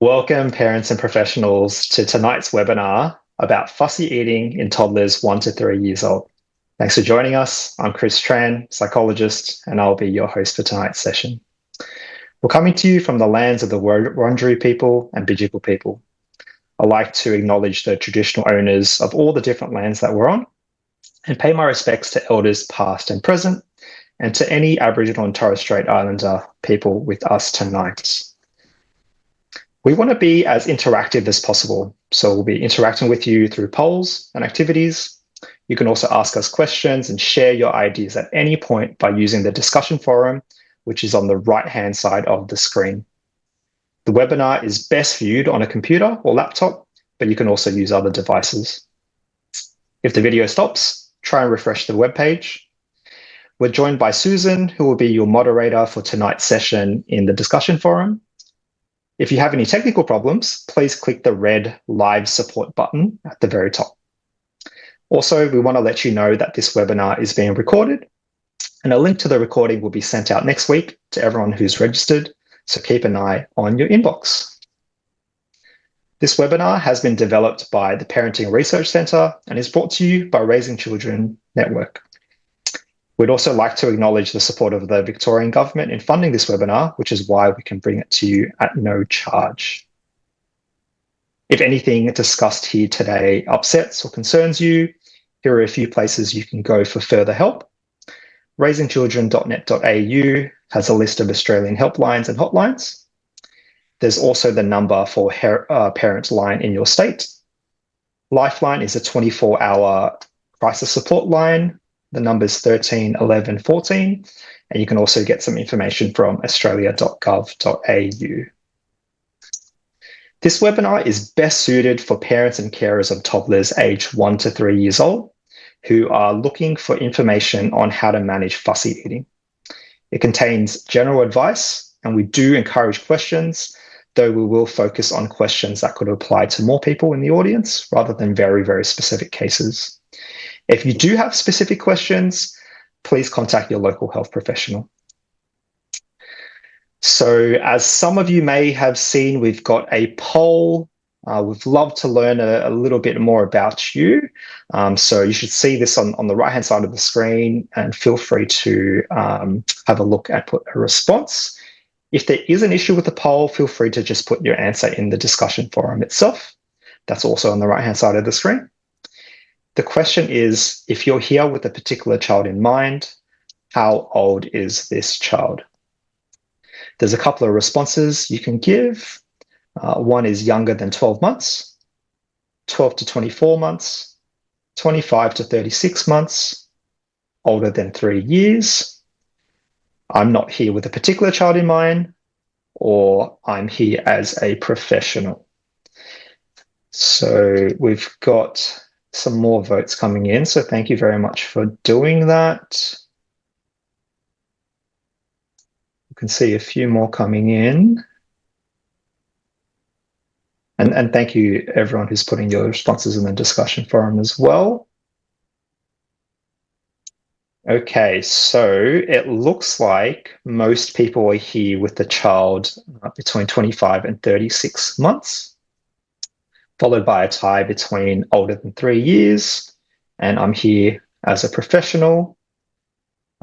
Welcome, parents and professionals, to tonight's webinar about fussy eating in toddlers 1 to 3 years old. Thanks for joining us. I'm Chris Tran, psychologist, and I'll be your host for tonight's session. We're coming to you from the lands of the Wurundjeri people and Bidjigal people. I'd like to acknowledge the traditional owners of all the different lands that we're on and pay my respects to elders past and present and to any Aboriginal and Torres Strait Islander people with us tonight. We want to be as interactive as possible, so we'll be interacting with you through polls and activities. You can also ask us questions and share your ideas at any point by using the discussion forum, which is on the right-hand side of the screen. The webinar is best viewed on a computer or laptop, but you can also use other devices. If the video stops, try and refresh the webpage. We're joined by Susan, who will be your moderator for tonight's session in the discussion forum. If you have any technical problems, please click the red live support button at the very top. Also, we want to let you know that this webinar is being recorded, and a link to the recording will be sent out next week to everyone who's registered, so keep an eye on your inbox. This webinar has been developed by the Parenting Research Centre and is brought to you by Raising Children Network. We'd also like to acknowledge the support of the Victorian Government in funding this webinar, which is why we can bring it to you at no charge. If anything discussed here today upsets or concerns you, here are a few places you can go for further help. Raisingchildren.net.au has a list of Australian helplines and hotlines. There's also the number for Parent Line in your state. Lifeline is a 24-hour crisis support line. The number is 13 11 14, and you can also get some information from australia.gov.au. This webinar is best suited for parents and carers of toddlers aged 1 to 3 years old who are looking for information on how to manage fussy eating. It contains general advice, and we do encourage questions, though we will focus on questions that could apply to more people in the audience rather than very, very specific cases. If you do have specific questions, please contact your local health professional. So as some of you may have seen, we've got a poll. We'd love to learn a little bit more about you. So you should see this on the right-hand side of the screen, and feel free to have a look and put a response. If there is an issue with the poll, feel free to just put your answer in the discussion forum itself. That's also on the right-hand side of the screen. The question is, if you're here with a particular child in mind, how old is this child? There's a couple of responses you can give. One is younger than 12 months, 12 to 24 months, 25 to 36 months, older than 3 years. I'm not here with a particular child in mind, or I'm here as a professional. So we've got some more votes coming in, so thank you very much for doing that. You can see a few more coming in. And thank you everyone who's putting your responses in the discussion forum as well. Okay, so it looks like most people are here with the child between 25 and 36 months. Followed by a tie between older than 3 years, and I'm here as a professional,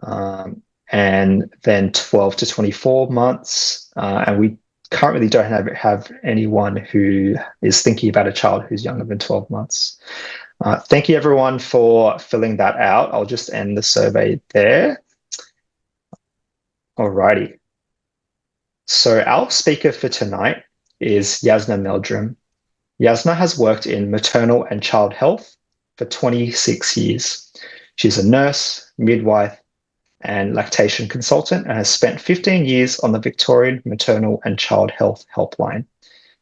and then 12 to 24 months, and we currently don't have anyone who is thinking about a child who's younger than 12 months. Thank you everyone for filling that out. I'll just end the survey there. Alrighty. So our speaker for tonight is Jasna Meldrum. Jasna has worked in maternal and child health for 26 years. She's a nurse, midwife, and lactation consultant, and has spent 15 years on the Victorian Maternal and Child Health Helpline.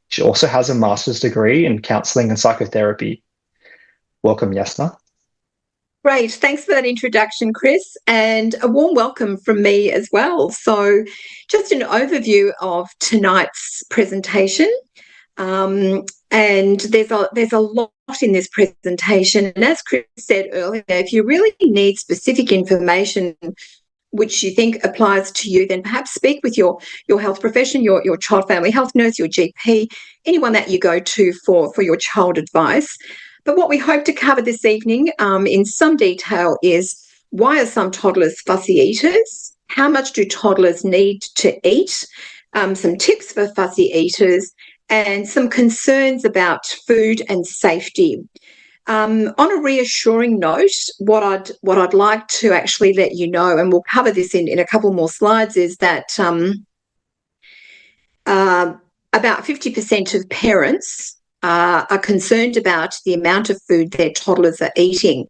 She also has a master's degree in counselling and psychotherapy. Welcome, Jasna. Great. Thanks for that introduction, Chris, and a warm welcome from me as well. So just an overview of tonight's presentation. And there's a lot in this presentation. And as Chris said earlier, if you really need specific information which you think applies to you, then perhaps speak with your health profession, your child family health nurse, your GP, anyone that you go to for your child advice. But what we hope to cover this evening in some detail is, why are some toddlers fussy eaters? How much do toddlers need to eat? Some tips for fussy eaters, and some concerns about food and safety. On a reassuring note, what I'd like to actually let you know, and we'll cover this in a couple more slides, is that about 50% of parents are concerned about the amount of food their toddlers are eating.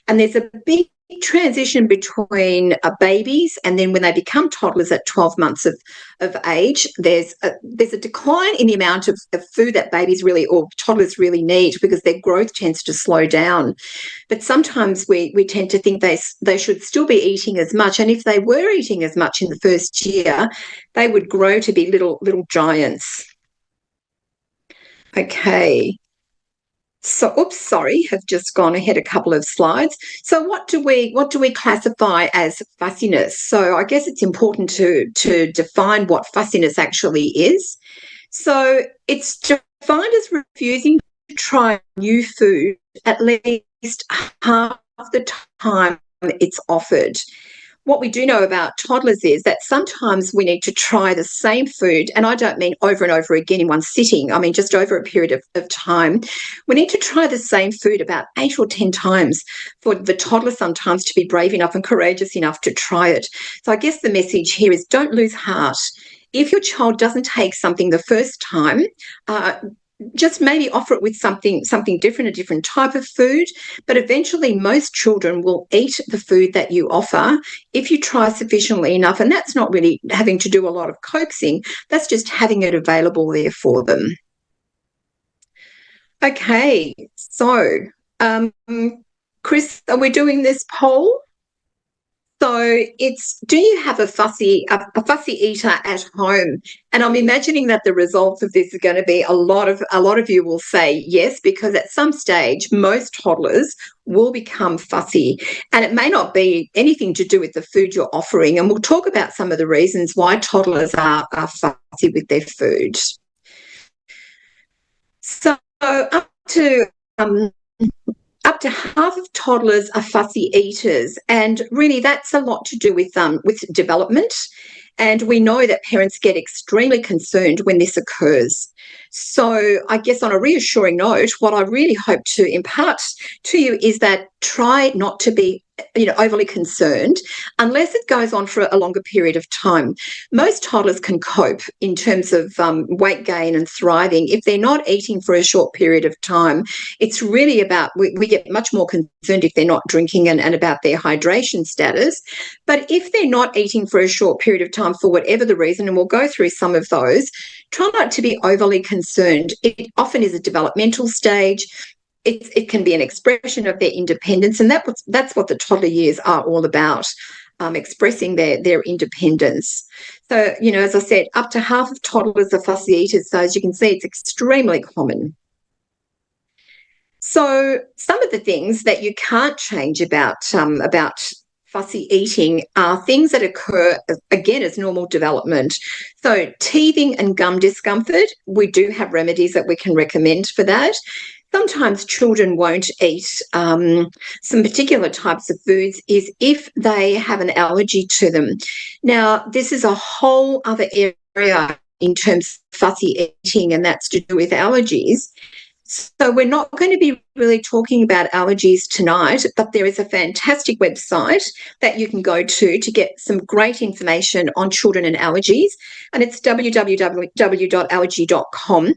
And there's a big transition between babies and then when they become toddlers at 12 months of age. There's a decline in the amount of food that babies really, or toddlers really need, because their growth tends to slow down. But sometimes we tend to think they should still be eating as much, and if they were eating as much in the first year, they would grow to be little giants. Okay. So, oops, sorry, have just gone ahead a couple of slides. So what do we classify as fussiness? So I guess it's important to define what fussiness actually is. So it's defined as refusing to try new food at least half the time it's offered. What we do know about toddlers is that sometimes we need to try the same food, and I don't mean over and over again in one sitting, I mean just over a period of time. We need to try the same food about 8 or 10 times for the toddler sometimes to be brave enough and courageous enough to try it. So I guess the message here is, don't lose heart. If your child doesn't take something the first time, just maybe offer it with something different, a different type of food. But eventually most children will eat the food that you offer if you try sufficiently enough. And that's not really having to do a lot of coaxing. That's just having it available there for them. Okay, so Chris, are we doing this poll? So it's, do you have a fussy eater at home? And I'm imagining that the results of this are going to be a lot of you will say yes, because at some stage most toddlers will become fussy, and it may not be anything to do with the food you're offering. And we'll talk about some of the reasons why toddlers are fussy with their food. So up to half of toddlers are fussy eaters, and really that's a lot to do with development. And we know that parents get extremely concerned when this occurs. So I guess on a reassuring note, what I really hope to impart to you is that try not to be overly concerned unless it goes on for a longer period of time. Most toddlers can cope in terms of weight gain and thriving. If they're not eating for a short period of time, it's really about, we get much more concerned if they're not drinking and about their hydration status. But if they're not eating for a short period of time for whatever the reason, and we'll go through some of those, try not to be overly concerned. It often is a developmental stage. It can be an expression of their independence, and that's what the toddler years are all about, expressing their independence. So, as I said, up to half of toddlers are fussy eaters. So as you can see, it's extremely common. So some of the things that you can't change about fussy eating are things that occur, again, as normal development. So teething and gum discomfort, we do have remedies that we can recommend for that. Sometimes children won't eat some particular types of foods is if they have an allergy to them. Now, this is a whole other area in terms of fussy eating, and that's to do with allergies. So we're not going to be really talking about allergies tonight, but there is a fantastic website that you can go to get some great information on children and allergies, and it's www.allergy.com.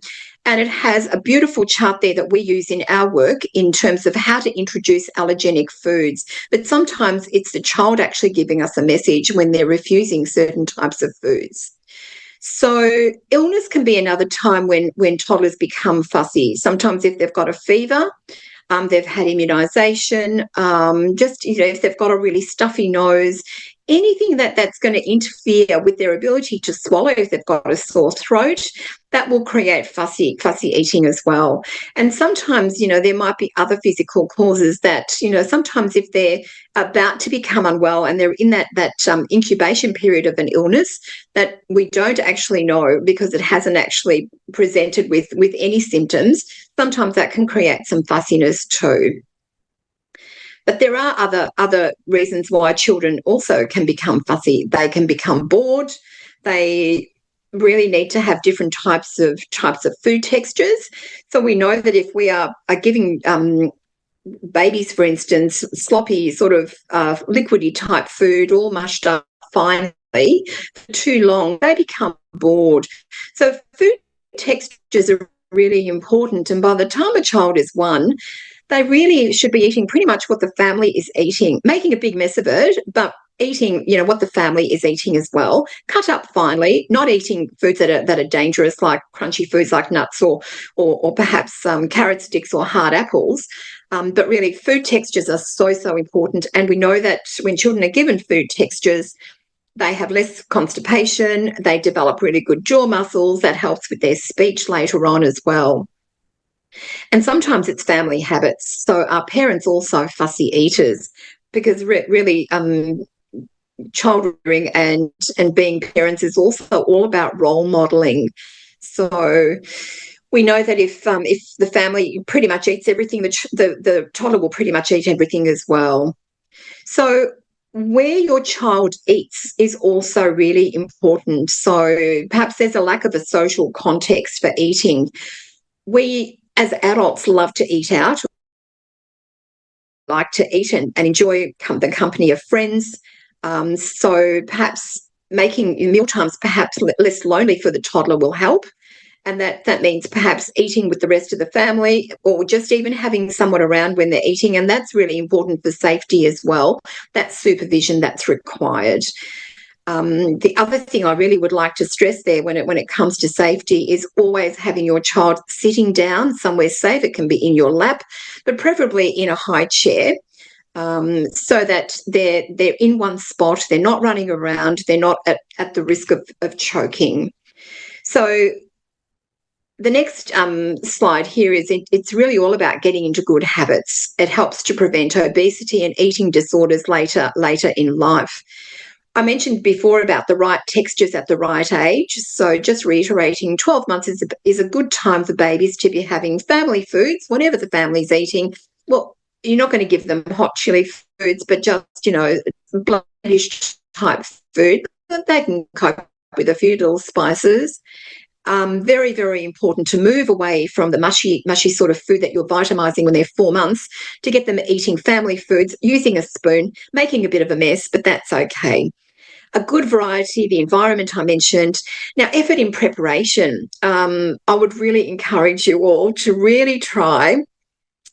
And it has a beautiful chart there that we use in our work in terms of how to introduce allergenic foods. But sometimes it's the child actually giving us a message when they're refusing certain types of foods. So illness can be another time when toddlers become fussy. Sometimes if they've got a fever, they've had immunisation, if they've got a really stuffy nose, anything that's going to interfere with their ability to swallow if they've got a sore throat, that will create fussy eating as well. And sometimes, there might be other physical causes that, sometimes if they're about to become unwell and they're in that incubation period of an illness that we don't actually know because it hasn't actually presented with any symptoms, sometimes that can create some fussiness too. But there are other reasons why children also can become fussy. They can become bored. They really need to have different types of food textures. So we know that if we are giving babies, for instance, sloppy sort of liquidy type food, all mushed up finely for too long, they become bored. So food textures are really important. And by the time a child is 1, they really should be eating pretty much what the family is eating, making a big mess of it, but eating, what the family is eating as well. Cut up finely, not eating foods that are dangerous, like crunchy foods like nuts or perhaps carrot sticks or hard apples. But really, food textures are so important. And we know that when children are given food textures, they have less constipation, they develop really good jaw muscles, that helps with their speech later on as well. And sometimes it's family habits. So are parents also fussy eaters? Because really, child rearing and being parents is also all about role modelling. So we know that if the family pretty much eats everything, the toddler will pretty much eat everything as well. So where your child eats is also really important. So perhaps there's a lack of a social context for eating. We as adults love to eat out, like to eat and enjoy the company of friends. So perhaps making meal times perhaps less lonely for the toddler will help. And that means perhaps eating with the rest of the family or just even having someone around when they're eating. And that's really important for safety as well. That's supervision that's required. The other thing I really would like to stress there when it comes to safety is always having your child sitting down somewhere safe. It can be in your lap, but preferably in a high chair, so that they're in one spot, they're not running around, they're not at the risk of choking. So the next slide here is it's really all about getting into good habits. It helps to prevent obesity and eating disorders later in life. I mentioned before about the right textures at the right age. So just reiterating, 12 months is a good time for babies to be having family foods, whatever the family's eating. Well, you're not going to give them hot chili foods, but just, blandish type food. They can cope with a few little spices. Very, very important to move away from the mushy sort of food that you're vitamising when they're 4 months, to get them eating family foods, using a spoon, making a bit of a mess, but that's okay. A good variety, the environment I mentioned. Now, effort in preparation. I would really encourage you all to really try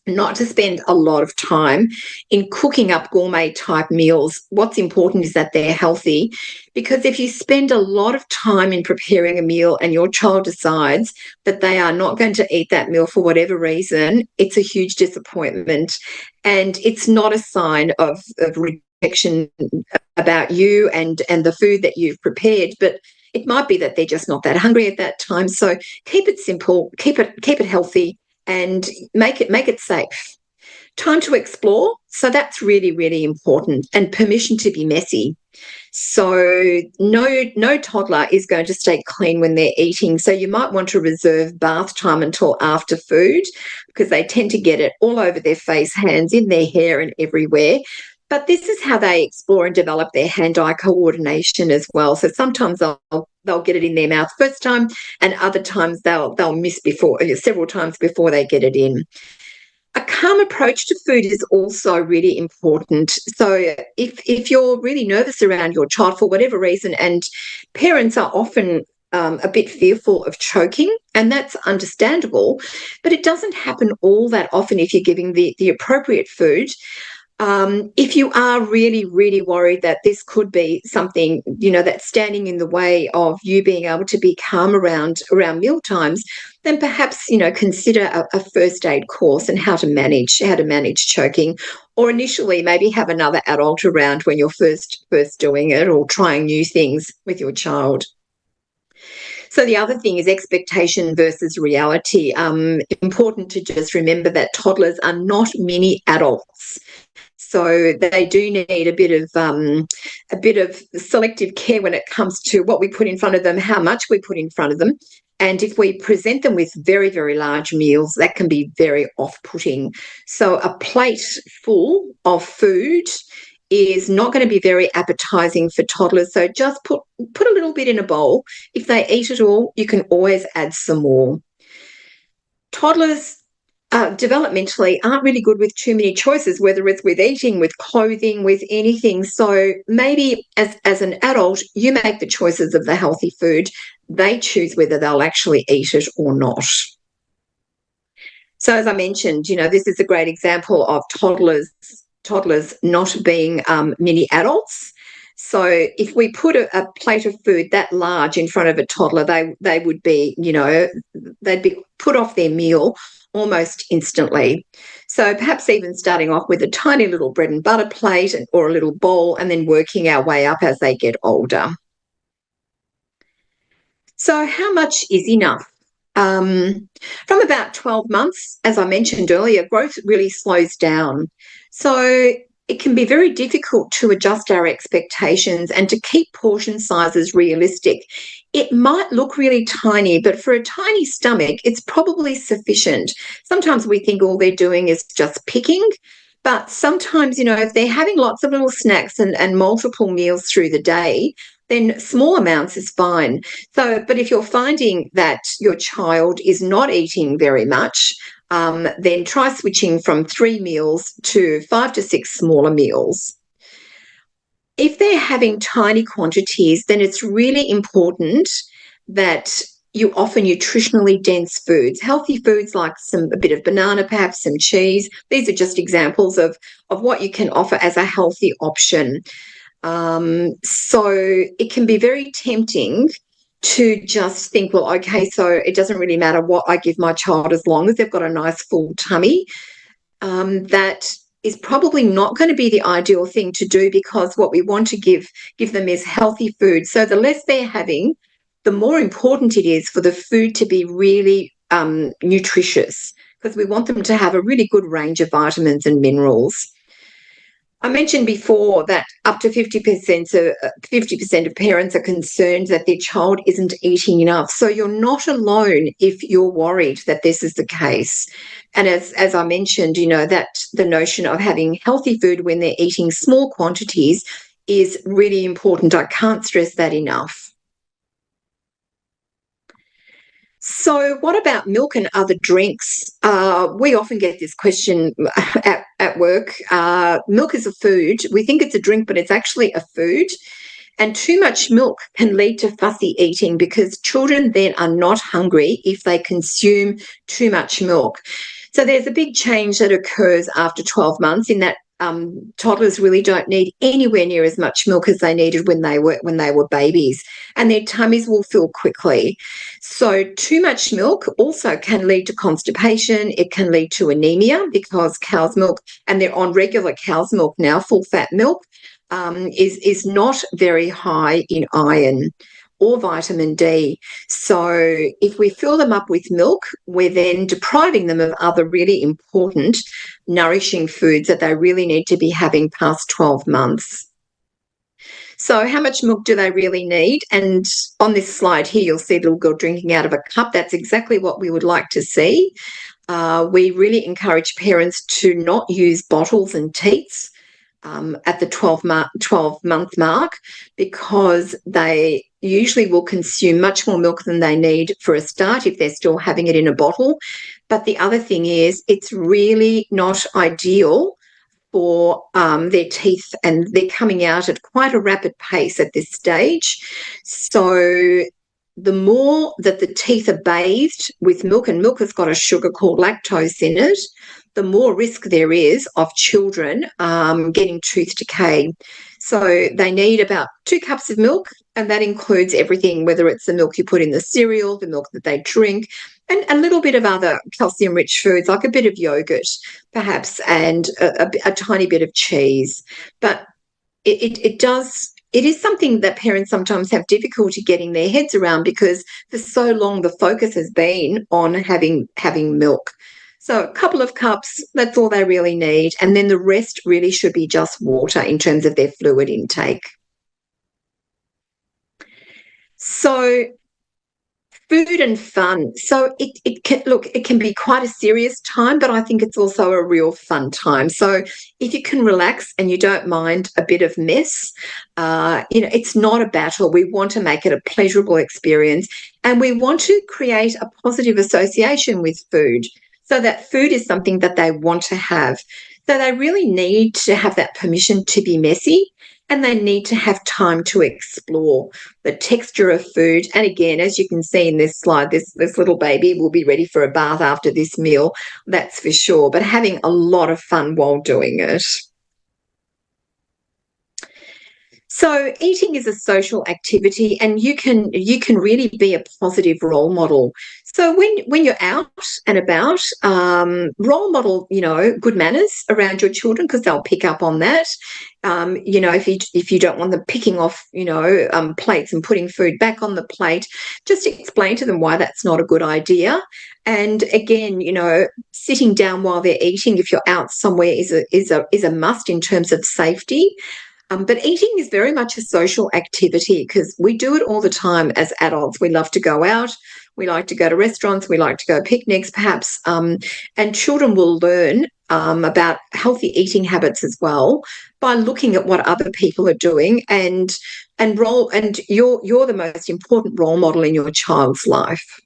not to spend a lot of time in cooking up gourmet type meals. What's important is that they're healthy, because if you spend a lot of time in preparing a meal and your child decides that they are not going to eat that meal for whatever reason, it's a huge disappointment. And it's not a sign of rejection about you and the food that you've prepared, but it might be that they're just not that hungry at that time. So keep it simple, keep it healthy, and make it safe. Time to explore. So that's really, really important. And permission to be messy. So no toddler is going to stay clean when they're eating. So you might want to reserve bath time until after food, because they tend to get it all over their face, hands, in their hair and everywhere. But this is how they explore and develop their hand-eye coordination as well. So sometimes they'll get it in their mouth first time, and other times they'll miss several times before they get it in. A calm approach to food is also really important. So if you're really nervous around your child for whatever reason, and parents are often a bit fearful of choking, and that's understandable, but it doesn't happen all that often if you're giving the appropriate food. If you are really, really worried that this could be something, that's standing in the way of you being able to be calm around meal times, then perhaps, consider a first aid course and how to manage choking, or initially maybe have another adult around when you're first doing it or trying new things with your child. So the other thing is expectation versus reality. Important to just remember that toddlers are not mini adults. So they do need a bit of selective care when it comes to what we put in front of them, how much we put in front of them. And if we present them with very, very large meals, that can be very off-putting. So a plate full of food is not going to be very appetizing for toddlers. So just put a little bit in a bowl. If they eat it all, you can always add some more. Toddlers developmentally aren't really good with too many choices, whether it's with eating, with clothing, with anything. So maybe as an adult, you make the choices of the healthy food. They choose whether they'll actually eat it or not. So as I mentioned, this is a great example of toddlers not being mini adults. So if we put a plate of food that large in front of a toddler, they would be, they'd be put off their meal almost instantly. So perhaps even starting off with a tiny little bread and butter plate or a little bowl, and then working our way up as they get older. So how much is enough? From about 12 months, as I mentioned earlier, growth really slows down. So it can be very difficult to adjust our expectations and to keep portion sizes realistic. It might look really tiny, but for a tiny stomach, it's probably sufficient. Sometimes we think all they're doing is just picking, but sometimes, if they're having lots of little snacks and multiple meals through the day, then small amounts is fine. So, but if you're finding that your child is not eating very much, then try switching from 3 meals to 5 to 6 smaller meals. If they're having tiny quantities, then it's really important that you offer nutritionally dense foods, healthy foods like a bit of banana, perhaps some cheese. These are just examples of what you can offer as a healthy option. So it can be very tempting to just think, well, okay, so it doesn't really matter what I give my child as long as they've got a nice full tummy. That is probably not going to be the ideal thing to do, because what we want to give them is healthy food. So the less they're having, the more important it is for the food to be really nutritious, because we want them to have a really good range of vitamins and minerals. I mentioned before that up to 50% of parents are concerned that their child isn't eating enough. So you're not alone if you're worried that this is the case. And as I mentioned, that the notion of having healthy food when they're eating small quantities is really important. I can't stress that enough. So what about milk and other drinks? We often get this question at work. Milk is a food. We think it's a drink, but it's actually a food. And too much milk can lead to fussy eating, because children then are not hungry if they consume too much milk. So there's a big change that occurs after 12 months in that toddlers really don't need anywhere near as much milk as they needed when they were babies, and their tummies will fill quickly. So too much milk also can lead to constipation. It can lead to anemia, because cow's milk, and they're on regular cow's milk now, full fat milk, is not very high in iron or vitamin D. So if we fill them up with milk, we're then depriving them of other really important nourishing foods that they really need to be having past 12 months. So how much milk do they really need? And on this slide here, you'll see a little girl drinking out of a cup. That's exactly what we would like to see. We really encourage parents to not use bottles and teats at the 12-month mark, because they usually will consume much more milk than they need for a start if they're still having it in a bottle. But the other thing is, it's really not ideal for their teeth, and they're coming out at quite a rapid pace at this stage. So the more that the teeth are bathed with milk, and milk has got a sugar called lactose in it, the more risk there is of children getting tooth decay. So they need about 2 cups of milk, and that includes everything, whether it's the milk you put in the cereal, the milk that they drink, and a little bit of other calcium-rich foods, like a bit of yogurt, perhaps, and a tiny bit of cheese. But it is something that parents sometimes have difficulty getting their heads around, because for so long the focus has been on having milk. So a couple of cups, that's all they really need. And then the rest really should be just water in terms of their fluid intake. So food and fun. So it can be quite a serious time, but I think it's also a real fun time. So if you can relax and you don't mind a bit of mess, it's not a battle. We want to make it a pleasurable experience, and we want to create a positive association with food, so that food is something that they want to have. So they really need to have that permission to be messy, and they need to have time to explore the texture of food. And again, as you can see in this slide, this little baby will be ready for a bath after this meal, that's for sure, but having a lot of fun while doing it. So eating is a social activity, and you can really be a positive role model. So when you're out and about, role model, good manners around your children, because they'll pick up on that. If you don't want them picking off, plates and putting food back on the plate, just explain to them why that's not a good idea. And again, sitting down while they're eating, if you're out somewhere, is a must in terms of safety. But eating is very much a social activity, because we do it all the time as adults. We love to go out. We like to go to restaurants. We like to go picnics, perhaps. And children will learn about healthy eating habits as well by looking at what other people are doing, and you're the most important role model in your child's life.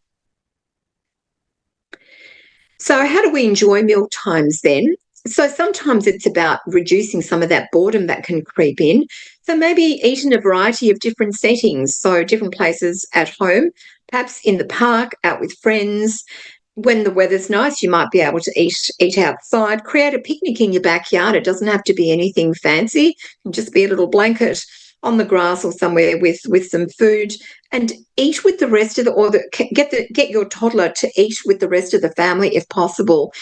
So how do we enjoy meal times then? So sometimes it's about reducing some of that boredom that can creep in. So maybe eat in a variety of different settings, so different places at home, perhaps in the park, out with friends. When the weather's nice, you might be able to eat outside. Create a picnic in your backyard. It doesn't have to be anything fancy. It can just be a little blanket on the grass or somewhere with some food, and eat with the rest of get your toddler to eat with the rest of the family if possible.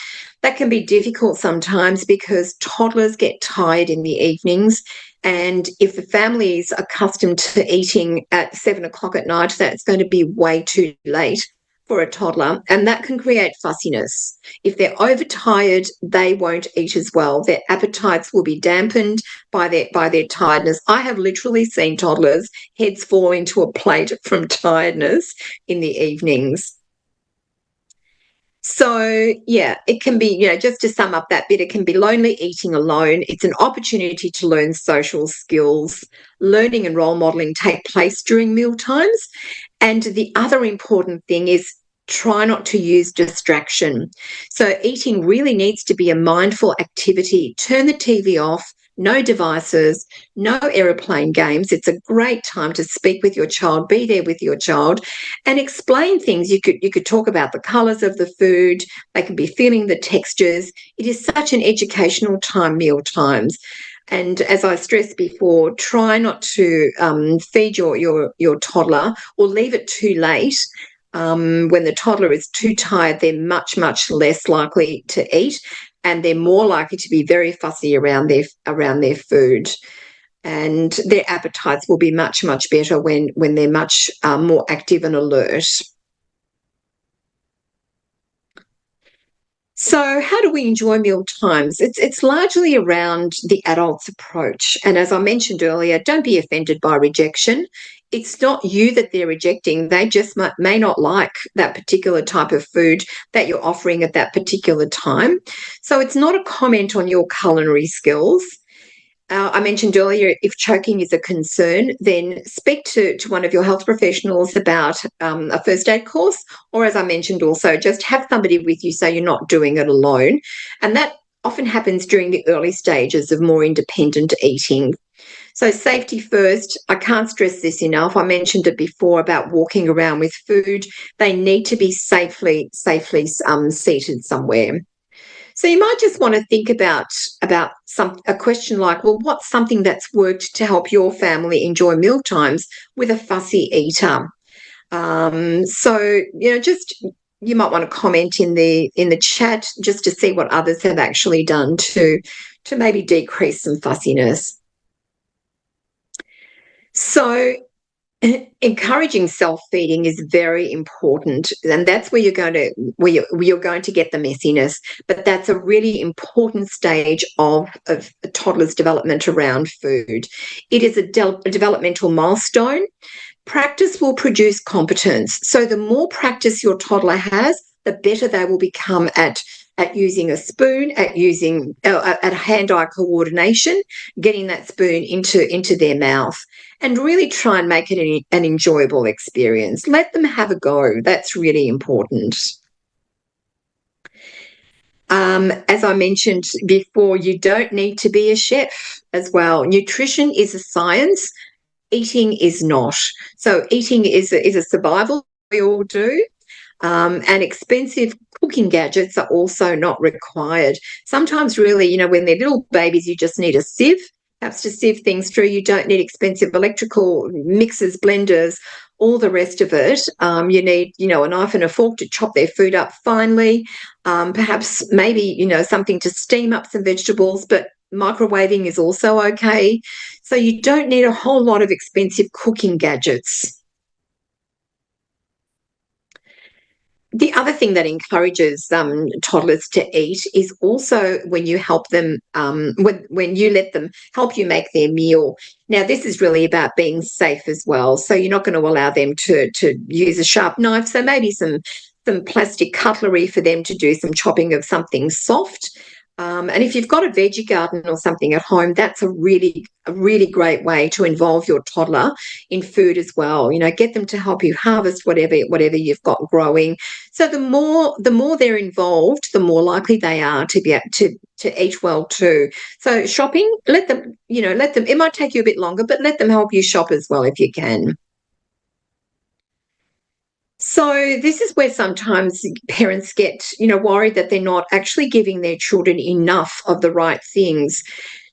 That can be difficult sometimes, because toddlers get tired in the evenings, and if the family is accustomed to eating at 7 o'clock at night, that's going to be way too late for a toddler, and that can create fussiness. If they're overtired, they won't eat as well. Their appetites will be dampened by their tiredness. I have literally seen toddlers' heads fall into a plate from tiredness in the evenings. So, yeah, it can be, just to sum up that bit, it can be lonely eating alone. It's an opportunity to learn social skills. Learning and role modelling take place during meal times. And the other important thing is try not to use distraction. So eating really needs to be a mindful activity. Turn the TV off. No devices, no aeroplane games. It's a great time to speak with your child, be there with your child, and explain things. You could talk about the colours of the food. They can be feeling the textures. It is such an educational time, meal times. And as I stressed before, try not to feed your toddler or leave it too late. When the toddler is too tired, they're much, much less likely to eat, and they're more likely to be very fussy around their food, and their appetites will be much, much better when they're much more active and alert. So how do we enjoy meal times? It's largely around the adult's approach. And as I mentioned earlier, don't be offended by rejection. It's not you that they're rejecting. They just may not like that particular type of food that you're offering at that particular time. So it's not a comment on your culinary skills. I mentioned earlier, if choking is a concern, then speak to one of your health professionals about a first aid course, or as I mentioned also, just have somebody with you so you're not doing it alone. And that often happens during the early stages of more independent eating. So safety first. I can't stress this enough. I mentioned it before about walking around with food. They need to be safely seated somewhere. So you might just want to think about a question like, well, what's something that's worked to help your family enjoy meal times with a fussy eater? So just you might want to comment in the chat just to see what others have actually done to maybe decrease some fussiness. So encouraging self-feeding is very important, and that's where you're going to get the messiness. But that's a really important stage of a toddler's development around food. It is a developmental milestone. Practice will produce competence. So the more practice your toddler has, the better they will become at using a spoon, at hand-eye coordination, getting that spoon into their mouth, and really try and make it an enjoyable experience. Let them have a go. That's really important. As I mentioned before, you don't need to be a chef as well. Nutrition is a science. Eating is not. So eating is a survival we all do. And expensive cooking gadgets are also not required. Sometimes really, when they're little babies, you just need a sieve, perhaps to sieve things through. You don't need expensive electrical mixers, blenders, all the rest of it. You need, a knife and a fork to chop their food up finely. Perhaps maybe, something to steam up some vegetables, but microwaving is also okay. So you don't need a whole lot of expensive cooking gadgets. The other thing that encourages toddlers to eat is also when you help them, when you let them help you make their meal. Now, this is really about being safe as well. So you're not going to allow them to use a sharp knife. So maybe some plastic cutlery for them to do some chopping of something soft. And if you've got a veggie garden or something at home, that's a really great way to involve your toddler in food as well. Get them to help you harvest whatever you've got growing. So the more they're involved, the more likely they are to be able to eat well too. So shopping, let them. It might take you a bit longer, but let them help you shop as well if you can. So this is where sometimes parents get, worried that they're not actually giving their children enough of the right things.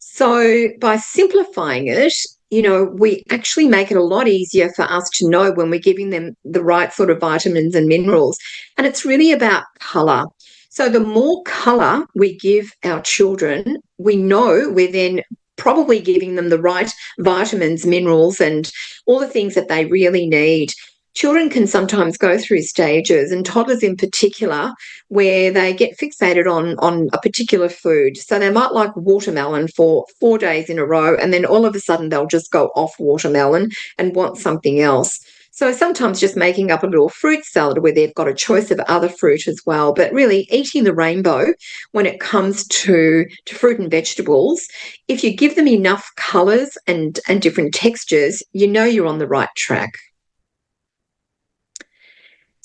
So by simplifying it, we actually make it a lot easier for us to know when we're giving them the right sort of vitamins and minerals. And it's really about colour. So the more colour we give our children, we know we're then probably giving them the right vitamins, minerals, and all the things that they really need. Children can sometimes go through stages, and toddlers in particular, where they get fixated on a particular food. So they might like watermelon for 4 days in a row, and then all of a sudden they'll just go off watermelon and want something else. So sometimes just making up a little fruit salad where they've got a choice of other fruit as well. But really eating the rainbow when it comes to fruit and vegetables, if you give them enough colours and different textures, you're on the right track.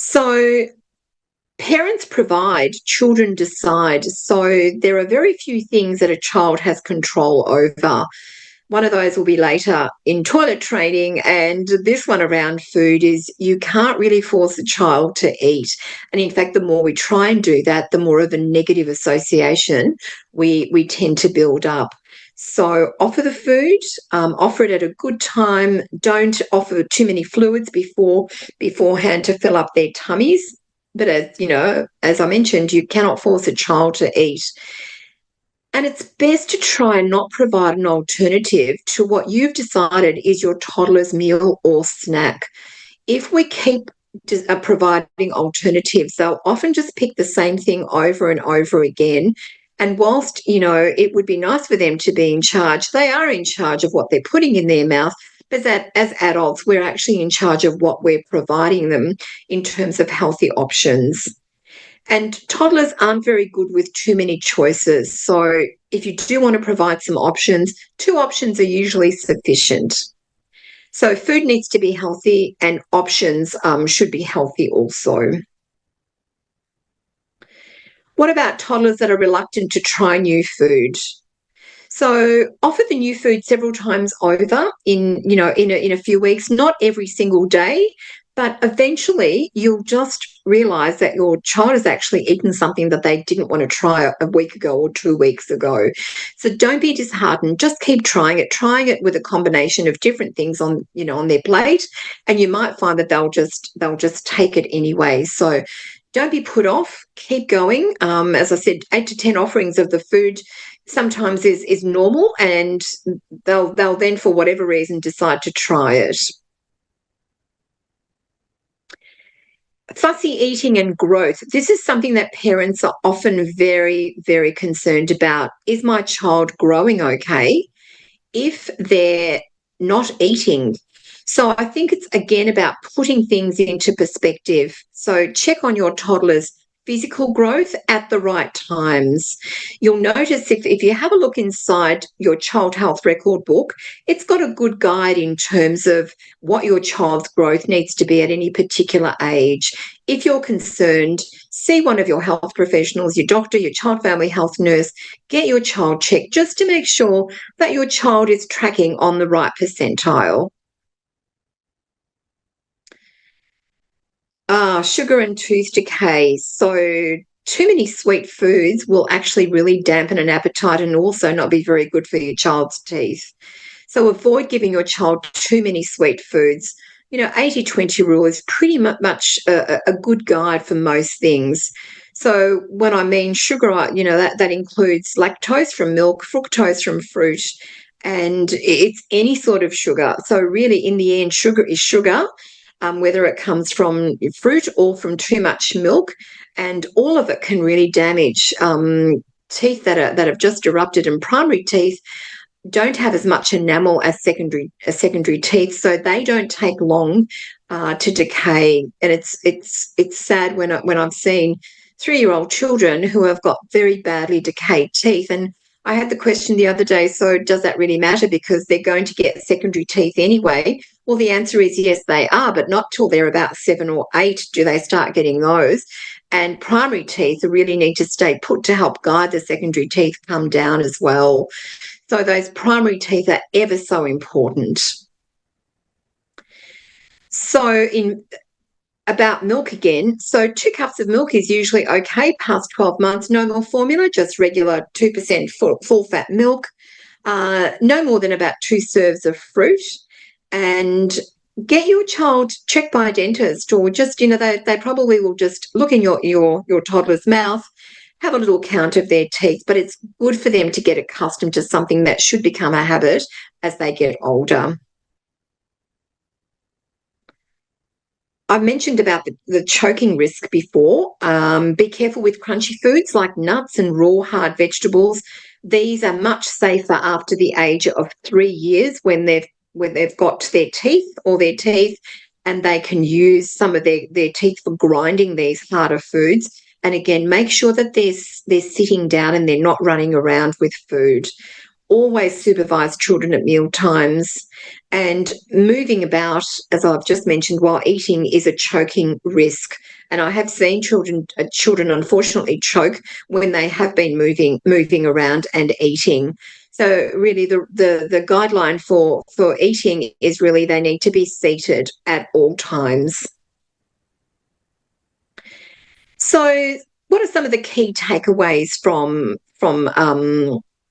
So parents provide, children decide. So there are very few things that a child has control over. One of those will be later in toilet training, and this one around food is you can't really force a child to eat. And in fact, the more we try and do that, the more of a negative association we tend to build up. So offer the food, offer it at a good time. Don't offer too many fluids beforehand to fill up their tummies. But as I mentioned, you cannot force a child to eat. And it's best to try and not provide an alternative to what you've decided is your toddler's meal or snack. If we keep providing alternatives, they'll often just pick the same thing over and over again. And whilst, it would be nice for them to be in charge, they are in charge of what they're putting in their mouth. But as adults, we're actually in charge of what we're providing them in terms of healthy options. And toddlers aren't very good with too many choices. So if you do want to provide some options, 2 options are usually sufficient. So food needs to be healthy, and options should be healthy also. What about toddlers that are reluctant to try new food? So offer the new food several times over in a few weeks, not every single day, But eventually, you'll just realize that your child has actually eaten something that they didn't want to try a week ago or 2 weeks ago. So don't be disheartened. Just keep trying it with a combination of different things on, on their plate, and you might find that they'll just take it anyway. So don't be put off. Keep going. As I said, 8 to 10 offerings of the food sometimes is normal, and they'll then, for whatever reason, decide to try it. Fussy eating and growth. This is something that parents are often very, very concerned about. Is my child growing okay? If they're not eating. So I think it's again about putting things into perspective. So check on your toddler's physical growth at the right times. You'll notice if you have a look inside your child health record book, it's got a good guide in terms of what your child's growth needs to be at any particular age. If you're concerned, see one of your health professionals, your doctor, your child family health nurse, get your child checked just to make sure that your child is tracking on the right percentile. Sugar and tooth decay. So too many sweet foods will actually really dampen an appetite and also not be very good for your child's teeth. So avoid giving your child too many sweet foods. 80-20 rule is pretty much a good guide for most things. So when I mean sugar, that includes lactose from milk, fructose from fruit, and it's any sort of sugar. So really, in the end, sugar is sugar, whether it comes from fruit or from too much milk, and all of it can really damage teeth that have just erupted. And primary teeth don't have as much enamel as secondary teeth, so they don't take long to decay. And it's sad when I've seen 3-year-old children who have got very badly decayed teeth. And I had the question the other day, so does that really matter because they're going to get secondary teeth anyway? Well, the answer is yes, they are, but not till they're about 7 or 8 do they start getting those. And primary teeth really need to stay put to help guide the secondary teeth come down as well. So those primary teeth are ever so important. So about milk again, so 2 cups of milk is usually okay past 12 months. No more formula, just regular 2% full fat milk. No more than about 2 serves of fruit. And get your child checked by a dentist, or just, they probably will just look in your toddler's mouth, have a little count of their teeth, but it's good for them to get accustomed to something that should become a habit as they get older. I mentioned about the choking risk before. Be careful with crunchy foods like nuts and raw hard vegetables. These are much safer after the age of 3 years when they've got their teeth, and they can use some of their teeth for grinding these harder foods. And again, make sure that they're sitting down and they're not running around with food. Always supervise children at meal times, and moving about, as I've just mentioned, while eating is a choking risk. And I have seen children unfortunately choke when they have been moving around and eating. So really the guideline for eating is really they need to be seated at all times. So what are some of the key takeaways from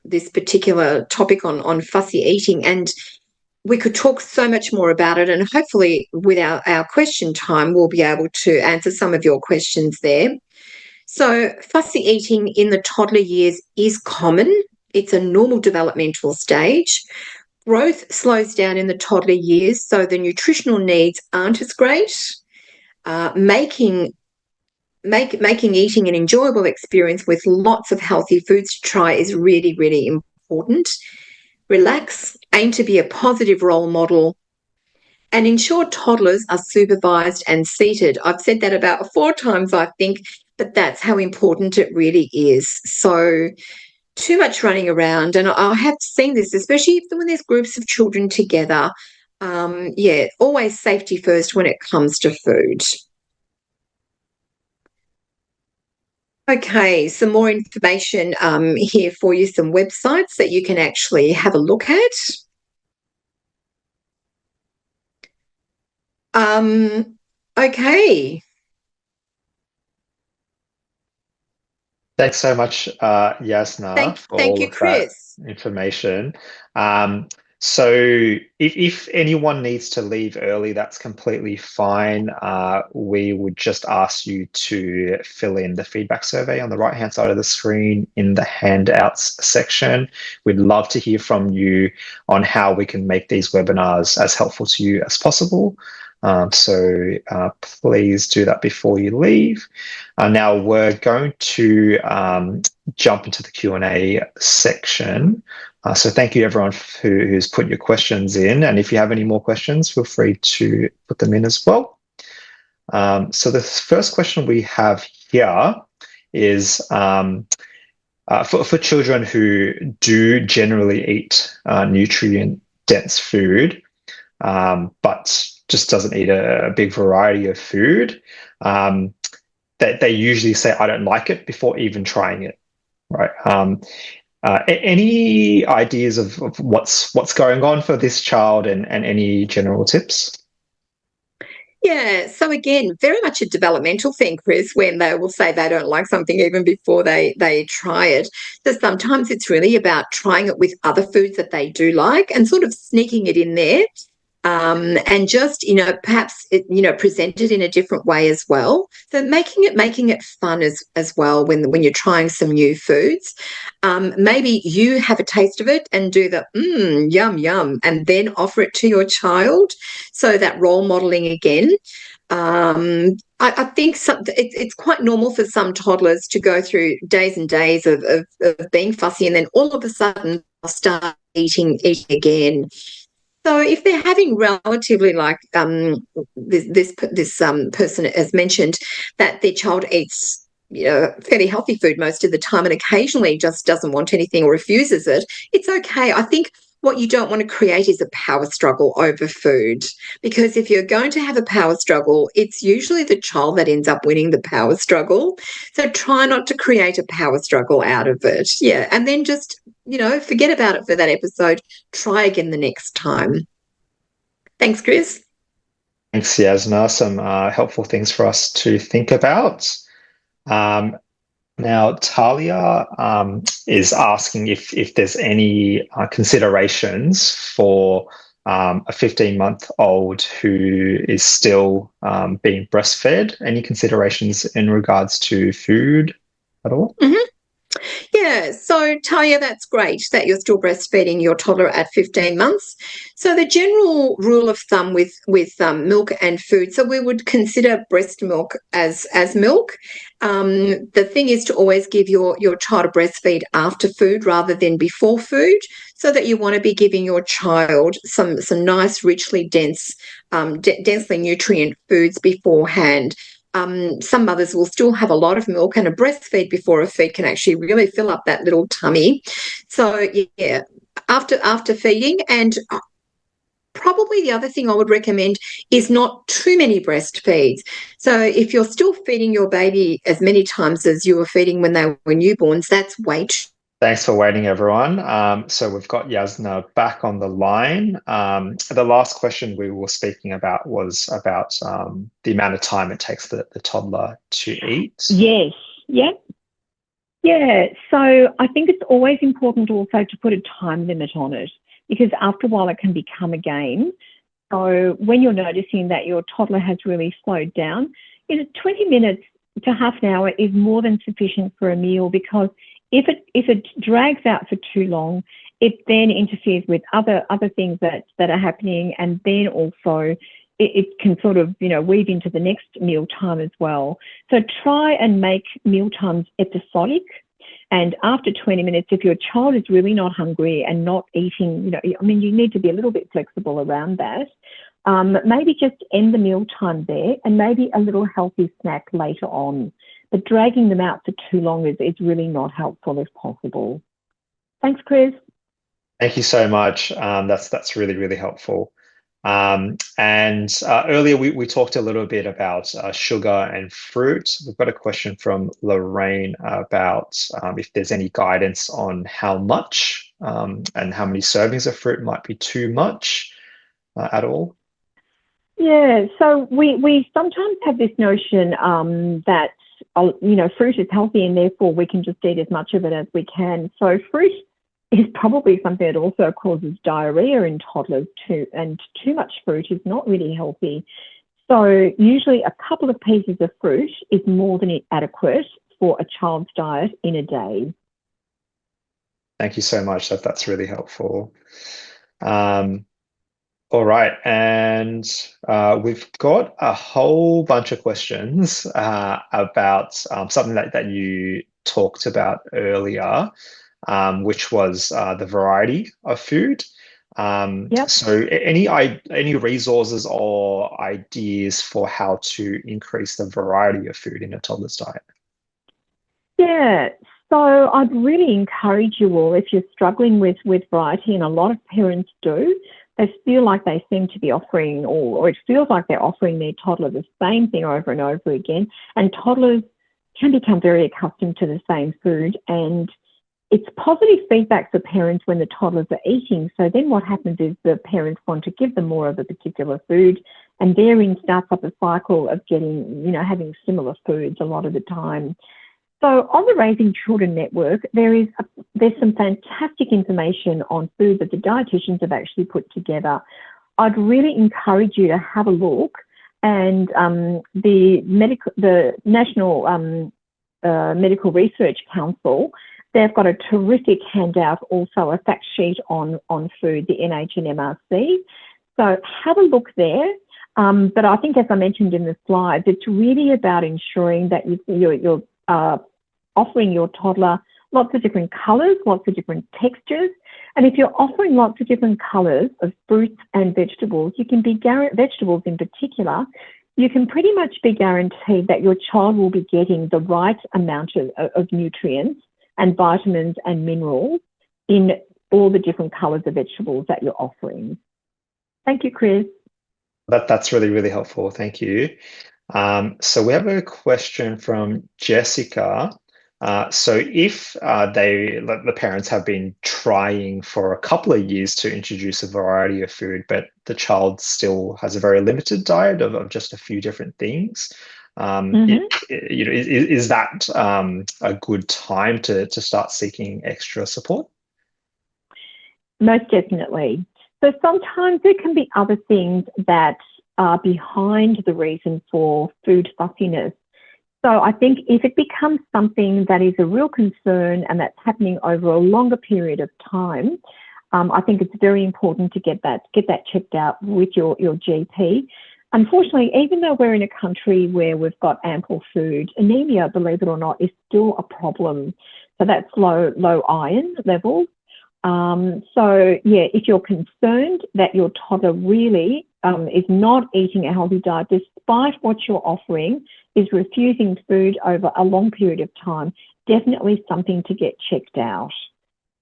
this particular topic on fussy eating? And we could talk so much more about it, and hopefully with our question time, we'll be able to answer some of your questions there. So fussy eating in the toddler years is common. It's a normal developmental stage. Growth slows down in the toddler years, so the nutritional needs aren't as great. Making eating an enjoyable experience with lots of healthy foods to try is really, really important. Relax, aim to be a positive role model, and ensure toddlers are supervised and seated. I've said that about 4 times, I think, but that's how important it really is. So too much running around, and I have seen this, especially when there's groups of children together. Always safety first when it comes to food. Okay, some more information here for you, some websites that you can actually have a look at. Okay. Thanks so much, Yasna, for Thank all you, of that Chris. information. Um, so if anyone needs to leave early, that's completely fine. We would just ask you to fill in the feedback survey on the right-hand side of the screen in the handouts section. We'd love to hear from you on how we can make these webinars as helpful to you as possible. Please do that before you leave. Now we're going to jump into the Q&A section. So thank you everyone who's put your questions in. And if you have any more questions, feel free to put them in as well. So the first question we have here is for children who do generally eat nutrient-dense food, but just doesn't eat a big variety of food, they usually say, I don't like it before even trying it, right? Any ideas of what's going on for this child and any general tips? Yeah, so again, very much a developmental thing, Chris, when they will say they don't like something even before they try it. So sometimes it's really about trying it with other foods that they do like and sort of sneaking it in there. And just perhaps present it in a different way as well. So making it fun as well when you're trying some new foods. Maybe you have a taste of it and do the yum yum, and then offer it to your child. So that role modeling again. I think it's quite normal for some toddlers to go through days and days of being fussy, and then all of a sudden they'll start eating again. So if they're having relatively like this person has mentioned that their child eats fairly healthy food most of the time and occasionally just doesn't want anything or refuses it, it's okay. I think what you don't want to create is a power struggle over food, because if you're going to have a power struggle, it's usually the child that ends up winning the power struggle. So try not to create a power struggle out of it. Yeah. And then just, forget about it for that episode. Try again the next time. Thanks, Chris. Thanks, Yasna. Some helpful things for us to think about. Um, Now, Talia is asking if there's any considerations for a 15-month-old who is still being breastfed. Any considerations in regards to food at all? Mm-hmm. Yeah, so Talia, that's great that you're still breastfeeding your toddler at 15 months. So the general rule of thumb with milk and food, so we would consider breast milk as milk. The thing is to always give your child a breastfeed after food rather than before food, so that you want to be giving your child some nice, richly dense, densely nutrient foods beforehand. Some mothers will still have a lot of milk, and a breastfeed before a feed can actually really fill up that little tummy. So yeah, after feeding, and probably the other thing I would recommend is not too many breastfeeds. So if you're still feeding your baby as many times as you were feeding when they were newborns, that's way too. Thanks for waiting, everyone. So we've got Yasna back on the line. The last question we were speaking about was about the amount of time it takes the toddler to eat. Yes. Yep. Yeah. So I think it's always important also to put a time limit on it, because after a while it can become a game. So when you're noticing that your toddler has really slowed down, 20 minutes to half an hour is more than sufficient for a meal, because if it drags out for too long, it then interferes with other things that are happening, and then also it can sort of weave into the next meal time as well. So try and make meal times episodic. And after 20 minutes, if your child is really not hungry and not eating, you need to be a little bit flexible around that. Maybe just end the meal time there, and maybe a little healthy snack later on. But dragging them out for too long is really not helpful if possible. Thanks, Chris. Thank you so much. That's really, really helpful. Earlier we talked a little bit about sugar and fruit. We've got a question from Lorraine about if there's any guidance on how much and how many servings of fruit might be too much at all. Yeah, so we sometimes have this notion that fruit is healthy and therefore we can just eat as much of it as we can. So fruit is probably something that also causes diarrhea in toddlers too, and too much fruit is not really healthy. So usually a couple of pieces of fruit is more than adequate for a child's diet in a day. Thank you so much. That's really helpful. All right, and we've got a whole bunch of questions about something that you talked about earlier, which was the variety of food. Yep. So any resources or ideas for how to increase the variety of food in a toddler's diet? Yeah, so I'd really encourage you all, if you're struggling with variety, and a lot of parents do, they feel like they seem to be offering, or it feels like they're offering their toddler the same thing over and over again. And toddlers can become very accustomed to the same food. And it's positive feedback for parents when the toddlers are eating. So then what happens is the parents want to give them more of a particular food. And therein starts up a cycle of getting, having similar foods a lot of the time. So on the Raising Children Network, there's some fantastic information on food that the dietitians have actually put together. I'd really encourage you to have a look, and the National Medical Research Council, they've got a terrific handout, also a fact sheet on food, the NHMRC. So have a look there. But I think, as I mentioned in the slides, it's really about ensuring that you're offering your toddler lots of different colours, lots of different textures. And if you're offering lots of different colours of fruits and vegetables, you can be vegetables in particular, you can pretty much be guaranteed that your child will be getting the right amount of nutrients and vitamins and minerals in all the different colours of vegetables that you're offering. Thank you, Chris. That's really, really helpful. Thank you. So we have a question from Jessica. So if the parents have been trying for a couple of years to introduce a variety of food, but the child still has a very limited diet of just a few different things, is that a good time to start seeking extra support? Most definitely. So sometimes there can be other things that are behind the reason for food fussiness. So I think if it becomes something that is a real concern and that's happening over a longer period of time, I think it's very important to get that checked out with your GP. Unfortunately, even though we're in a country where we've got ample food, anemia, believe it or not, is still a problem. So that's low iron levels. So yeah, if you're concerned that your toddler really is not eating a healthy diet, despite what you're offering, is refusing food over a long period of time, definitely something to get checked out.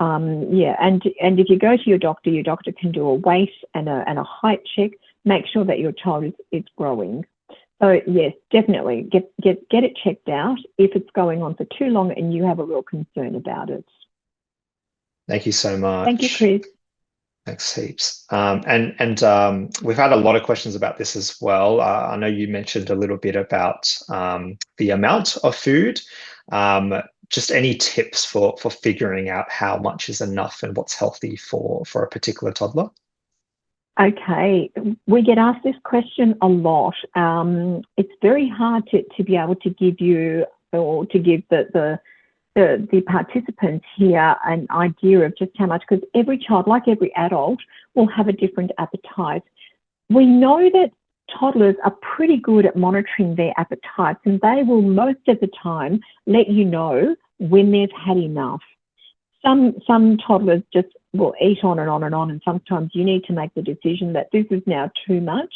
Yeah, and if you go to your doctor can do a weight and a height check, make sure that your child is growing. So yes, definitely get it checked out if it's going on for too long and you have a real concern about it. Thank you so much. Thank you, Chris. Thanks heaps. And we've had a lot of questions about this as well. I know you mentioned a little bit about the amount of food. Just any tips for figuring out how much is enough and what's healthy for a particular toddler? Okay, we get asked this question a lot. It's very hard to be able to give you, or to give the participants here an idea of just how much, because every child, like every adult, will have a different appetite. We know that toddlers are pretty good at monitoring their appetites, and they will most of the time let you know when they've had enough. Some toddlers just will eat on and on and on, and sometimes you need to make the decision that this is now too much.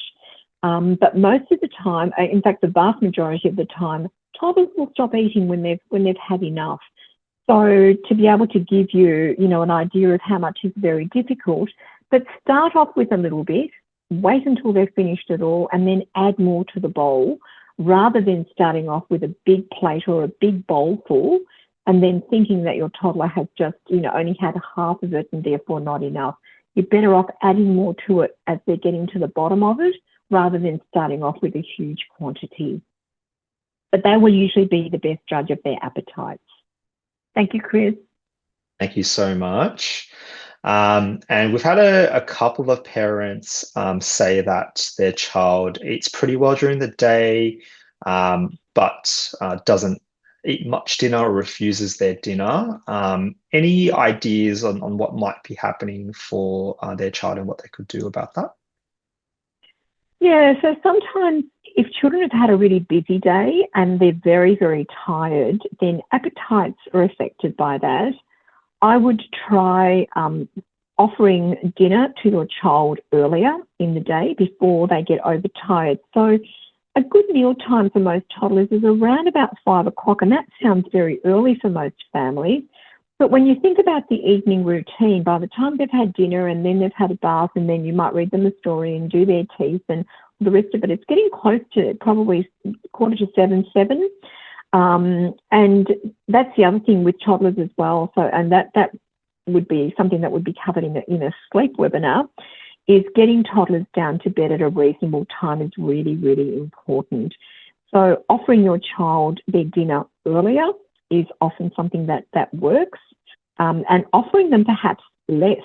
But most of the time, in fact, the vast majority of the time, toddlers will stop eating when they've had enough. So to be able to give you, an idea of how much is very difficult, but start off with a little bit, wait until they've finished it all, and then add more to the bowl, rather than starting off with a big plate or a big bowl full, and then thinking that your toddler has just, only had half of it and therefore not enough. You're better off adding more to it as they're getting to the bottom of it, rather than starting off with a huge quantity. But they will usually be the best judge of their appetites. Thank you, Chris. Thank you so much. And we've had a couple of parents say that their child eats pretty well during the day, but doesn't eat much dinner or refuses their dinner. Any ideas on what might be happening for their child and what they could do about that? Yeah, so sometimes if children have had a really busy day and they're very, very tired, then appetites are affected by that. I would try offering dinner to your child earlier in the day before they get overtired. So a good meal time for most toddlers is around about 5 o'clock, and that sounds very early for most families. But when you think about the evening routine, by the time they've had dinner and then they've had a bath and then you might read them a story and do their teeth and the rest of it, it's getting close to probably 6:45, 7. And that's the other thing with toddlers as well. So, and that would be something that would be covered in a sleep webinar, is getting toddlers down to bed at a reasonable time is really, really important. So offering your child their dinner earlier is often something that works, and offering them perhaps less.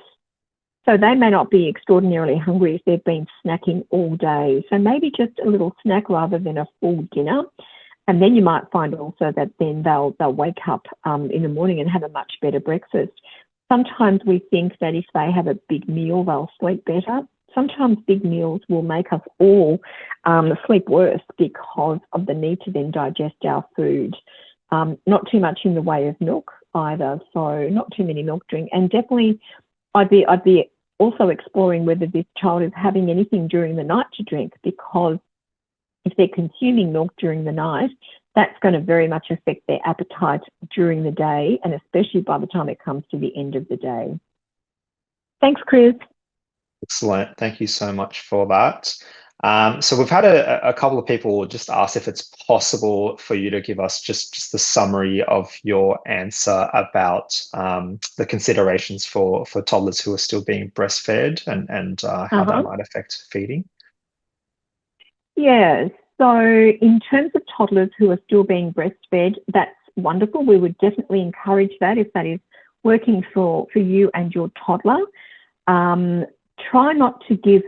So they may not be extraordinarily hungry if they've been snacking all day. So maybe just a little snack rather than a full dinner. And then you might find also that then they'll wake up in the morning and have a much better breakfast. Sometimes we think that if they have a big meal, they'll sleep better. Sometimes big meals will make us all sleep worse because of the need to then digest our food. Not too much in the way of milk either, so not too many milk drink. And definitely I'd be also exploring whether this child is having anything during the night to drink, because if they're consuming milk during the night, that's going to very much affect their appetite during the day, and especially by the time it comes to the end of the day. Thanks, Chris. Excellent. Thank you so much for that. So we've had a couple of people just ask if it's possible for you to give us just the summary of your answer about the considerations for toddlers who are still being breastfed and how that might affect feeding. Yeah, so in terms of toddlers who are still being breastfed, that's wonderful. We would definitely encourage that if that is working for you and your toddler. Try not to give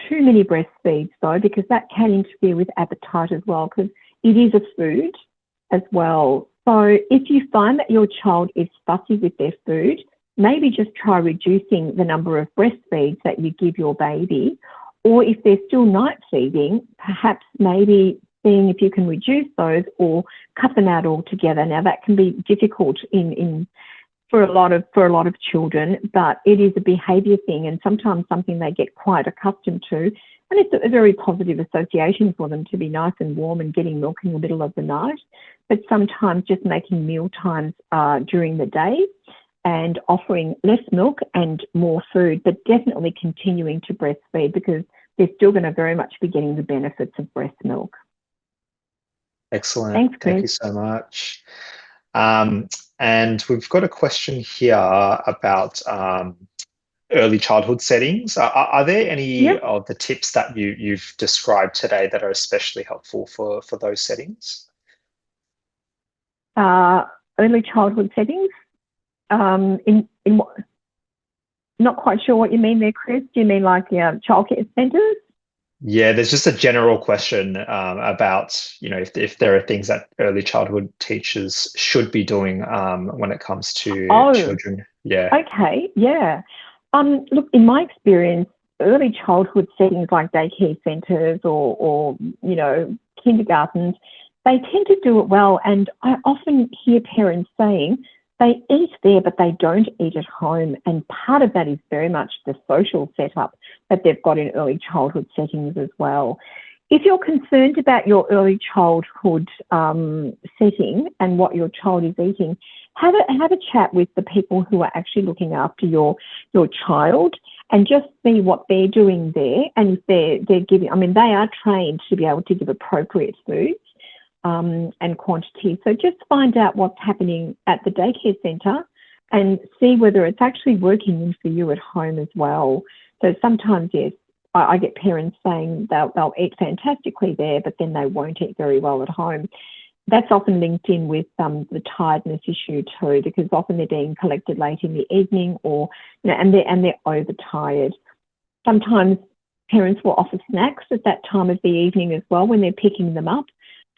too many breastfeeds though, because that can interfere with appetite as well, because it is a food as well. So if you find that your child is fussy with their food, maybe just try reducing the number of breastfeeds that you give your baby. Or if they're still night feeding, perhaps maybe seeing if you can reduce those or cut them out altogether. Now that can be difficult for a lot of children, but it is a behaviour thing and sometimes something they get quite accustomed to. And it's a very positive association for them to be nice and warm and getting milk in the middle of the night. But sometimes just making meal times during the day and offering less milk and more food, but definitely continuing to breastfeed, because they're still going to very much be getting the benefits of breast milk. Excellent. Thanks, Chris. Thank you so much. And we've got a question here about early childhood settings. Are there any of the tips that you've described today that are especially helpful for those settings? Early childhood settings? In what? Not quite sure what you mean there, Chris. Do you mean like childcare centres? Yeah, there's just a general question about, if there are things that early childhood teachers should be doing when it comes to children. Yeah. Okay, yeah. Look, in my experience, early childhood settings like daycare centres or kindergartens, they tend to do it well. And I often hear parents saying they eat there, but they don't eat at home. And part of that is very much the social setup that they've got in early childhood settings as well. If you're concerned about your early childhood setting and what your child is eating, have a chat with the people who are actually looking after your child and just see what they're doing there. And if they're giving, they are trained to be able to give appropriate foods and quantity. So just find out what's happening at the daycare centre and see whether it's actually working for you at home as well. So sometimes, yes, I get parents saying they'll eat fantastically there, but then they won't eat very well at home. That's often linked in with the tiredness issue too, because often they're being collected late in the evening, or and they're overtired. Sometimes parents will offer snacks at that time of the evening as well when they're picking them up,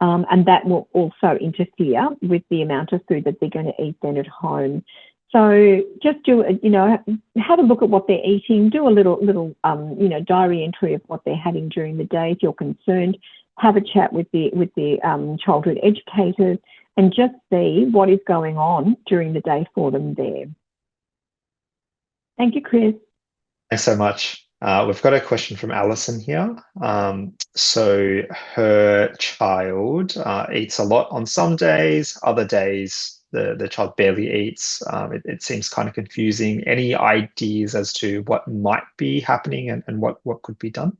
and that will also interfere with the amount of food that they're going to eat then at home. So just have a look at what they're eating. Do a little diary entry of what they're having during the day if you're concerned. Have a chat with the childhood educators and just see what is going on during the day for them there. Thank you, Chris. Thanks so much. We've got a question from Alison here. So her child eats a lot on some days, other days the child barely eats. It seems kind of confusing. Any ideas as to what might be happening and what could be done?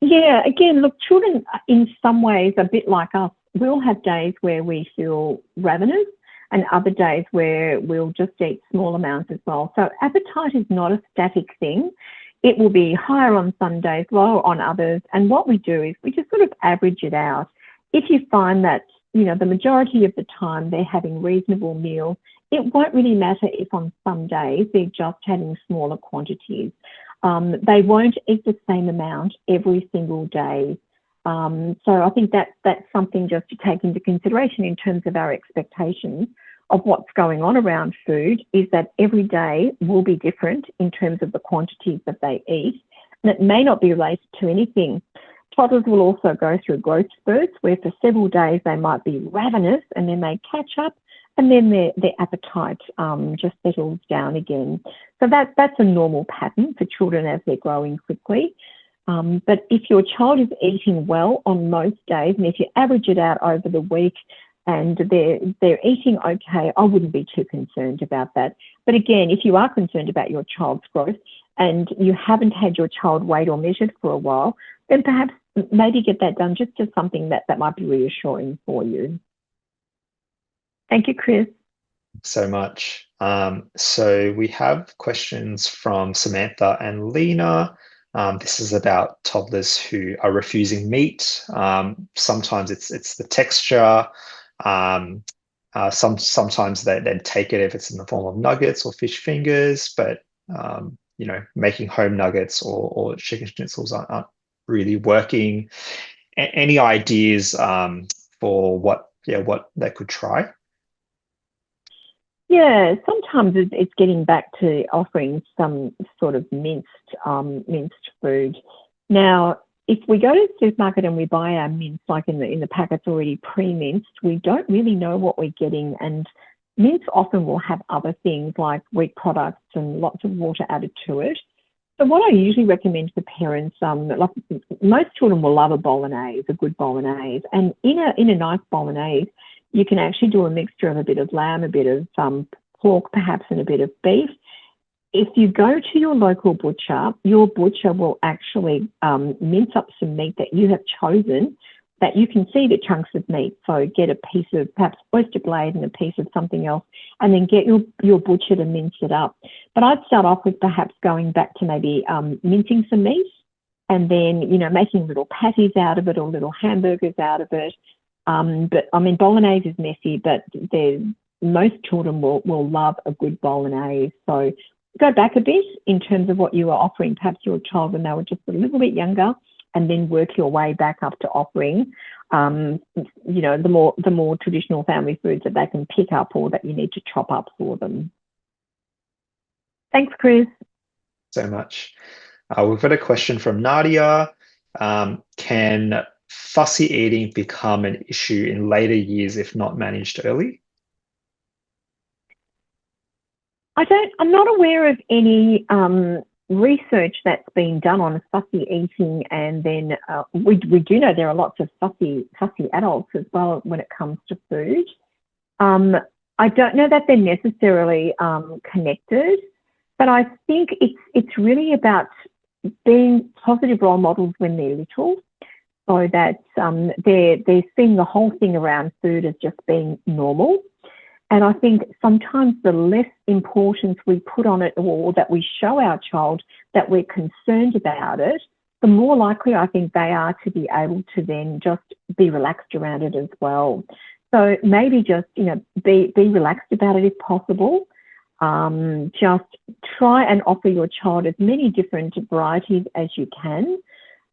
Yeah, again, look, children in some ways, a bit like us, we'll have days where we feel ravenous and other days where we'll just eat small amounts as well. So appetite is not a static thing. It will be higher on some days, lower on others. And what we do is we just sort of average it out. If you find that, the majority of the time they're having reasonable meals, it won't really matter if on some days they're just having smaller quantities. They won't eat the same amount every single day. So I think that's something just to take into consideration in terms of our expectations of what's going on around food, is that every day will be different in terms of the quantities that they eat. And it may not be related to anything. Toddlers will also go through growth spurts where for several days they might be ravenous and then they catch up, and then their appetite just settles down again. So that's a normal pattern for children as they're growing quickly. But if your child is eating well on most days, and if you average it out over the week and they're eating okay, I wouldn't be too concerned about that. But again, if you are concerned about your child's growth and you haven't had your child weighed or measured for a while, then perhaps maybe get that done, just as something that might be reassuring for you. Thank you, Chris. So much. So we have questions from Samantha and Lena. This is about toddlers who are refusing meat. Sometimes it's the texture. Sometimes they take it if it's in the form of nuggets or fish fingers, but making home nuggets or chicken schnitzels aren't really working. Any ideas for what they could try? Yeah, sometimes it's getting back to offering some sort of minced food. Now, if we go to the supermarket and we buy our mince, like in the packets already pre-minced, we don't really know what we're getting. And mince often will have other things like wheat products and lots of water added to it. So what I usually recommend to parents, like most children will love a bolognese, a good bolognese, and in a nice bolognese, you can actually do a mixture of a bit of lamb, a bit of pork perhaps, and a bit of beef. If you go to your local butcher, your butcher will actually mince up some meat that you have chosen that you can see the chunks of meat. So get a piece of perhaps oyster blade and a piece of something else, and then get your butcher to mince it up. But I'd start off with perhaps going back to maybe mincing some meat, and then, making little patties out of it or little hamburgers out of it. But I mean, bolognese is messy, but most children will love a good bolognese. So go back a bit in terms of what you were offering perhaps your child when they were just a little bit younger, and then work your way back up to offering, the more traditional family foods that they can pick up or that you need to chop up for them. Thanks, Chris. So much. We've got a question from Nadia. Can fussy eating become an issue in later years if not managed early? I'm not aware of any research that's been done on fussy eating, and then we do know there are lots of fussy adults as well when it comes to food. I don't know that they're necessarily connected, but I think it's really about being positive role models when they're little, so that they're seeing the whole thing around food as just being normal. And I think sometimes the less importance we put on it, or that we show our child that we're concerned about it, the more likely I think they are to be able to then just be relaxed around it as well. So maybe just, be relaxed about it if possible. Just try and offer your child as many different varieties as you can.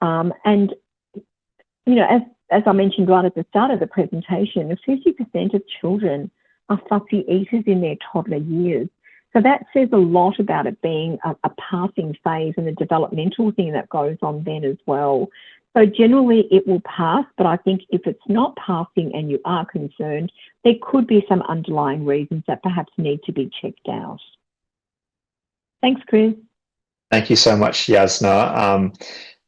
And, as I mentioned right at the start of the presentation, 50% of children are fussy eaters in their toddler years. So that says a lot about it being a passing phase and a developmental thing that goes on then as well. So generally it will pass, but I think if it's not passing and you are concerned, there could be some underlying reasons that perhaps need to be checked out. Thanks, Chris. Thank you so much, Yasna.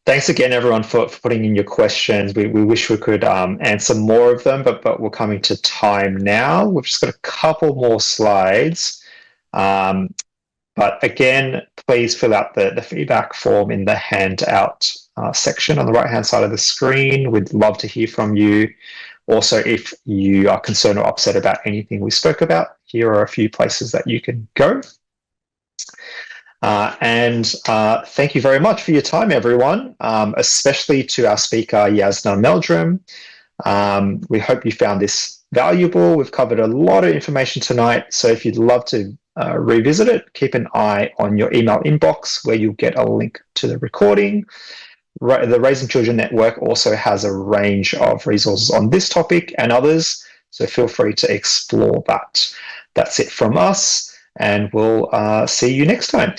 Thanks again, everyone, for putting in your questions. We wish we could answer more of them, but we're coming to time now. We've just got a couple more slides. But again, please fill out the feedback form in the handout section on the right-hand side of the screen. We'd love to hear from you. Also, if you are concerned or upset about anything we spoke about, here are a few places that you can go. And thank you very much for your time, everyone, especially to our speaker, Yasna Meldrum. We hope you found this valuable. We've covered a lot of information tonight, so if you'd love to revisit it, keep an eye on your email inbox where you'll get a link to the recording. The Raising Children Network also has a range of resources on this topic and others, so feel free to explore that. That's it from us, and we'll see you next time.